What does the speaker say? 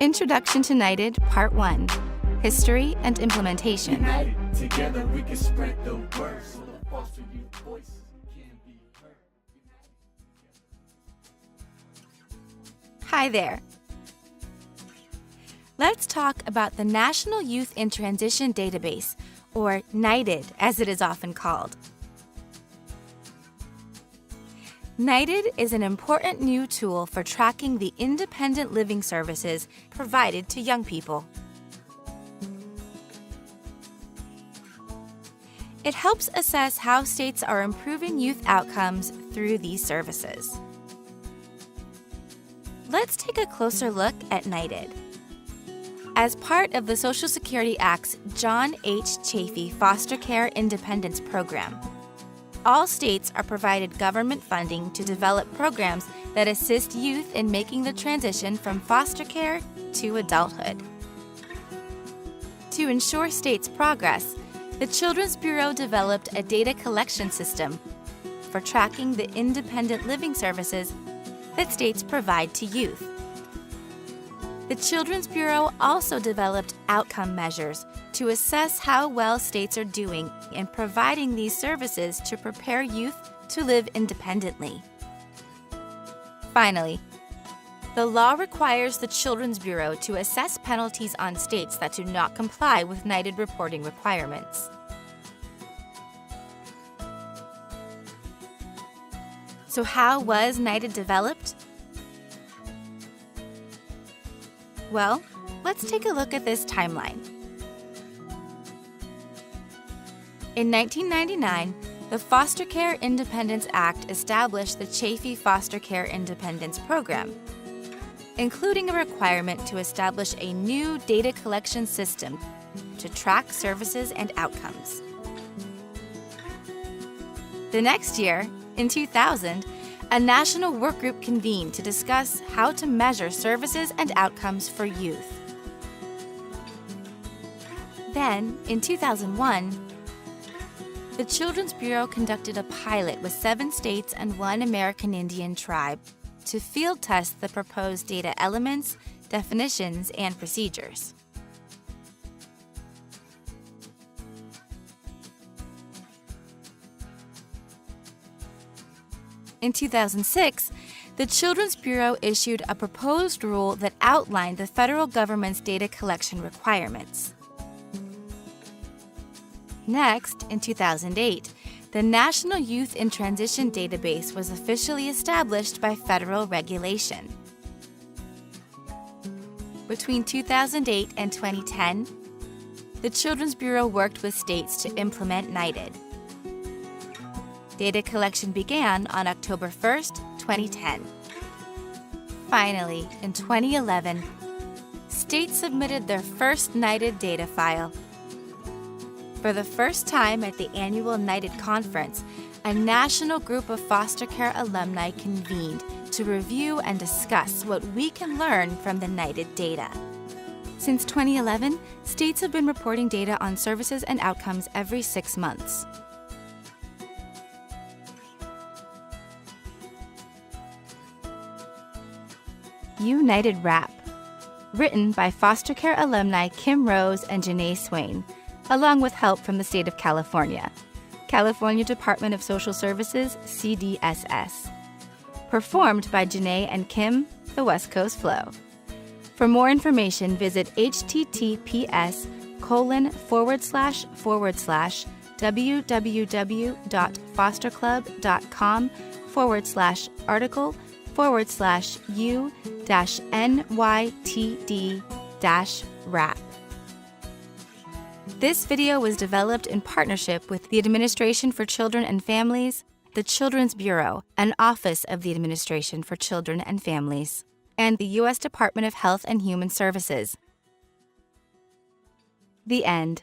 Introduction to NYTD, Part 1, History and Implementation. United, together we can spread the word so the foster youth voices can be heard. Hi there. Let's talk about the National Youth in Transition Database, or NYTD as it is often called. NYTD is an important new tool for tracking the independent living services provided to young people. It helps assess how states are improving youth outcomes through these services. Let's take a closer look at NYTD. As part of the Social Security Act's John H. CHAFEE Foster Care Independence Program, all states are provided government funding to develop programs that assist youth in making the transition from foster care to adulthood. To ensure states' progress, the Children's Bureau developed a data collection system for tracking the independent living services that states provide to youth. The Children's Bureau also developed outcome measures to assess how well states are doing in providing these services to prepare youth to live independently. Finally, the law requires the Children's Bureau to assess penalties on states that do not comply with NYTD reporting requirements. So how was NYTD developed? Well, let's take a look at this timeline. In 1999, the Foster Care Independence Act established the CHAFEE Foster Care Independence Program, including a requirement to establish a new data collection system to track services and outcomes. The next year, in 2000, a national work group convened to discuss how to measure services and outcomes for youth. Then, in 2001, the Children's Bureau conducted a pilot with 7 states and 1 American Indian tribe to field test the proposed data elements, definitions, and procedures. In 2006, the Children's Bureau issued a proposed rule that outlined the federal government's data collection requirements. Next, in 2008, the National Youth in Transition Database was officially established by federal regulation. Between 2008 and 2010, the Children's Bureau worked with states to implement NYTD. Data collection began on October 1st, 2010. Finally, in 2011, states submitted their first NYTD data file. For the first time at the annual NYTD conference, a national group of foster care alumni convened to review and discuss what we can learn from the NYTD data. Since 2011, states have been reporting data on services and outcomes every 6 months. United Rap, written by foster care alumni Kim Rose and Janae Swain, along with help from the state of California, California Department of Social Services, CDSS. Performed by Janae and Kim, the West Coast Flow. For more information, visit https://www.fosterclub.com/article/u-NYTD-rap. This video was developed in partnership with the Administration for Children and Families, the Children's Bureau, an office of the Administration for Children and Families, and the U.S. Department of Health and Human Services. The end.